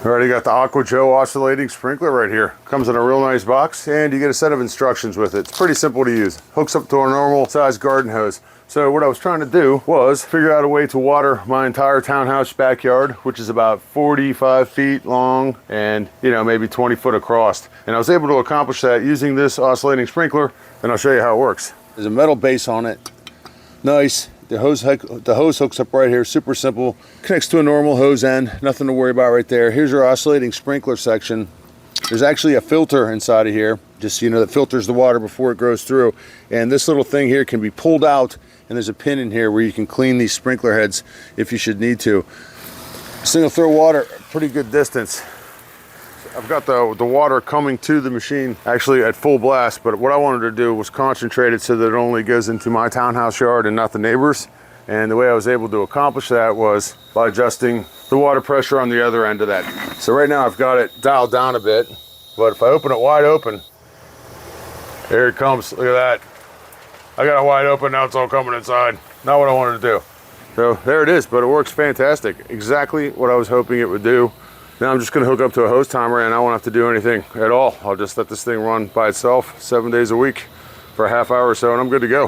Already got the Aqua oscillating sprinkler right here. Comes in a real nice box, and you get a set of instructions with it. It's pretty simple to use. Hooks up to a normal size garden hose. So what I was trying to do was figure out a way to water my entire townhouse backyard, which is about 45 feet long and, you know, maybe 20 foot across. And I was able to accomplish that using this oscillating sprinkler, and I'll show you how it works. There's a metal base on it. Nice. The hose hooks up right here, super simple. Connects to a normal hose end, nothing to worry about right there. Here's your oscillating sprinkler section. There's actually a filter inside of here, just so you know, that filters the water before it goes through. And this little thing here can be pulled out, and there's a pin in here where you can clean these sprinkler heads if you should need to. This thing will throw water a pretty good distance. I've got the water coming to the machine actually at full blast, but what I wanted to do was concentrate it so that it only goes into my townhouse yard and not the neighbors. And the way I was able to accomplish that was by adjusting the water pressure on the other end of that. So right now I've got it dialed down a bit, but if I open it wide open, here it comes, look at that. I got it wide open, now it's all coming inside. Not what I wanted to do. So there it is, but it works fantastic. Exactly what I was hoping it would do. Now I'm just going to hook up to a hose timer and I won't have to do anything at all. I'll just let this thing run by itself 7 days a week for a half hour or so and I'm good to go.